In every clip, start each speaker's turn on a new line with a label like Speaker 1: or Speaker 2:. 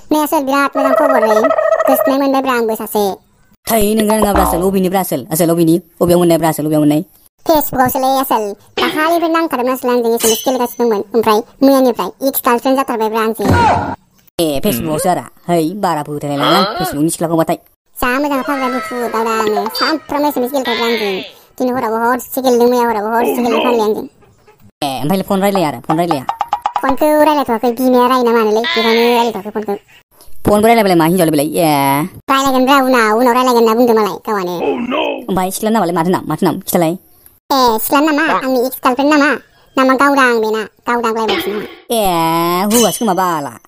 Speaker 1: Nih asal birat macam kau boleh. Kesnya mana berang besar.
Speaker 2: Thầy nengah berasal ubi ni berasal asal ubi ni ubi yang mana berasal ubi yang mana
Speaker 1: Facebook asal asal tak kali benang kadang selang jenis skill kasih teman umprai muya ni umprai ik girlfriend jatuh berang sih
Speaker 2: Facebook sara hei bara putih lelang Facebook ni sekolah kau batai
Speaker 1: sama jangan apa lagi food ada sam promes skill berang sih kini orang bahor skill ni muya orang bahor skill ni kan sih
Speaker 2: ambil phone rai le
Speaker 1: phone ke rai le tu aku gini rai nama ni le kita ni rai tu aku phone ke
Speaker 2: phone berai le mah hijau le
Speaker 1: rai lagi una rai lagi nabung tu malai kawan ni
Speaker 2: baik sekolah nama le macam kita lai
Speaker 1: sekolah nama angni ik girlfriend nama gaudang bena gaudang le bosna
Speaker 2: huas kuma bala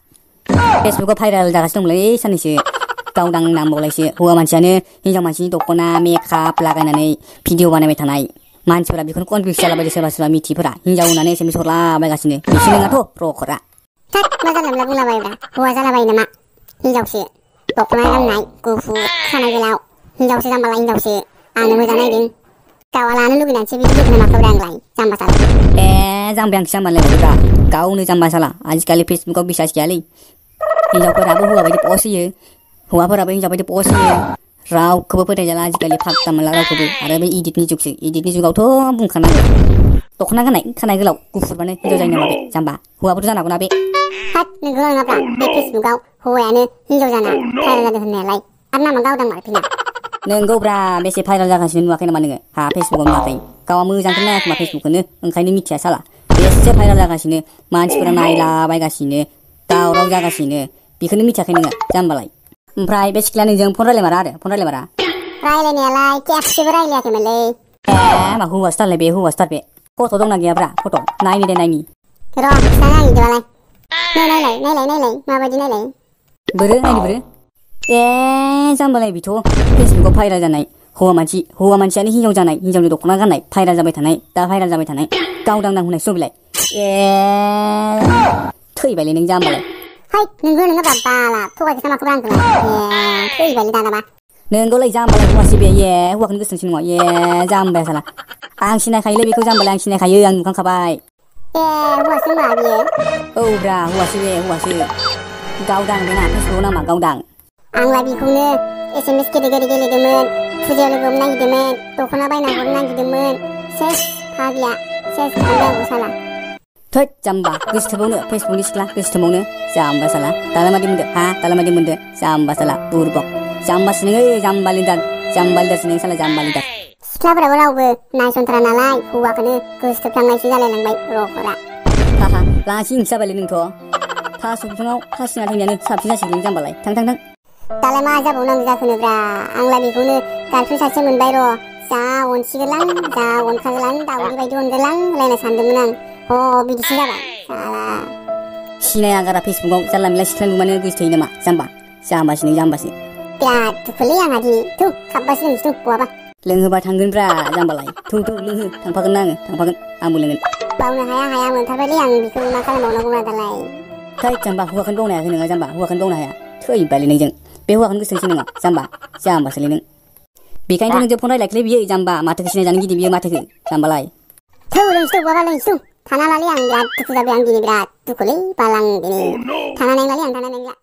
Speaker 2: Facebook ko viral jaga sedang mulai sana sih gaudang nama mulai sih huwa manciane hijau manci dokona makeup laganane video बानायबाय थानाय मानसिफोरा बेखौनो कनफिउज जालाबायदो सोरबा मिथिफोरा हिनजाव होननानै SMS हरलाबायगासिनो बिसोर नङाथ' रखरा
Speaker 1: thought मा जानला बुंलाबायब्रा हौवा जालाबाय नामा हिनजावसो दख'ना गाननाय गुफुर खानाय गोलाव हिनजावसो जाम्बालाय हिनजावसो आंनो मोजां नायदों गावा लानो लुगैनानैसो बिदि लोगो नामाखौ आंलाय जाम्बा साला
Speaker 2: जाम्बायासो जाम्बालाय बायदिब्रा गावनो जाम्बा साला आजिखालि फेसबुकाव बिसास गैयालै हिनजावफोराबो हौवा बायदि पस्ट होयो हौवाफोराबो हिनजाव बायदि पस्ट होयो रावखौबो फोथायजाला आजिखालि फात्ता मोनला रावखौबो आरो बे इदिटनि जुगसो इदिटनि जुगावथ' बुंखानांगौ दख'ना गाननाय खानाय गोलाव गुफुरबानो हिनजाव जायो नामा बे जाम्बा हौवाबोथ' जानो हागौना बे
Speaker 1: हाट नोंगौ नङाब्रा बे फेसबुकाव हौवायानो हिनजाव जाना भाइरेल जादों होननायालाय आरो नामा गावदां मारफिना
Speaker 2: नोंगौब्रा बेसे भाइरेल जागासिनो नुवाखै नामा नोङो हा फेसबुकाव नुवाखै गावआ मोजांखौनो नायाखै मा फेसबुकखौनो ओंखायनो मिथिया साला बेसे भाइरेल जागासिनो मानसिफोरा नायलाबायगासिनो दावराव जागासिनो बेखौनो मिथियाखै नोङो जाम्बालाय ओमफ्राय बे सिख्लाया नोंजों फन रायलायमारा आरो फन रायलायमारा
Speaker 1: रायलायनायालाय खेबसेबो रायलायाखैमोनलै
Speaker 2: मा हौवासोथारलाय बे हौवासोथार बे फट' दंना गैयाब्रा फट' नायनि दे नायनि
Speaker 1: र' खिथाना इदिबालाय नायलाय माबायदि नायलाय
Speaker 2: बोरो नायनि बोरो जाम्बालाय बिथ' फेसबुकाव भाइरेल जानाय हौवा मानसियानो हिनजाव जानाय हिनजावनि दख'ना गाननाय भाइरेल जाबाय थानाय दा भाइरेल जाबाय थानाय गावदांदां होननाय सबिलाय थैबायलै नों जाम्बालाय
Speaker 1: हाय नोंगौ बाला थगायखोसो माखौ रानखोलाय थैबायलै दानाबा
Speaker 2: नोंगौलाय जाम्बालाय हौवासो बे हौवाखौनो गोसोथोंसो नङा जाम्बाया साला आं सिनायखायोलै बेखौ जाम्बालाय आं सिनायखायो आं नुखांखाबाय
Speaker 1: हौवासो होनबा बियो
Speaker 2: औब्रा हौवासो गावदां बेना फेसबुकाव नामा गावदां
Speaker 1: आंलाय बेखौनो एसेमेस गेलेदोंमोन फुजायाव लोगो हमनो नागिरदोंमोन दख'ना बायना हरनो नागिरदोंमोन सेस फाग्लिया सेस फाग्लिया साला
Speaker 2: थोद जाम्बा गोसोथोबावनो फेसबुकनि सिख्ला गोसोथोबावनो जाम्बा साला दालाय मादि मोनदो जाम्बा साला बुरबक जाम्बासो नोङो जाम्बा लिदारसो नों साला जाम्बा लिदार
Speaker 1: सिख्लाफोराबो रावबो नायसनथारा नालाय हौवाखौनो गोसोथोफ्लांनायसो जालायलांबाय रखरा
Speaker 2: हाहा लासिं जाबायलै नोंथ' थास' बिफाङाव थासिना थैनायानो साबसिन जासिगोन जाम्बालाय थां
Speaker 1: दालाय मा जाबावनांगौ जाखोनोब्रा आंलाय बेखौनो गार्लफ्रेन्ड सासे मोनबाय र' जा अनसिगोनलां जा अनखागोलां दाउनि बायदि अनगोलां होनलायना सानदोंमोन आं बिदिसो जाबाय साला
Speaker 2: सिनायागारा फेसबुकाव जानला मेला सिख्ला नुबानो गोसो थोयो नामा जाम्बासो
Speaker 1: बिराद दुखुलै आंहादि थु खाब्बासो लोंसै बहाबा
Speaker 2: लोंहोबा थांगोनब्रा जाम्बालाय थु लोंहो थांफागोन ना आंबो लोंगोन
Speaker 1: बावनो हाया मोनथारबायलै आं बेखौ मा खालामबावनांगौ दालाय
Speaker 2: थै जाम्बा हौवाखौनो बावनो हायाखै नोङो जाम्बा हौवाखौनो बावनो हाया थैबायलै नोंजों बे हौवाखौनो गोसोथोंसै नोङो जाम्बासोलै नों बेखायनोथ' नोंजों फन रायलायखैलै बियो जाम्बा माथोखौ सिनायजानो गिदिर बियो माथोखौ जाम्बालाय
Speaker 1: थौ लोंसै बहाबा लोंसै थानालालै आं बिराद दुखु जाबाय आं दिनै बिराद दुखुलै बालां दिनै थानानै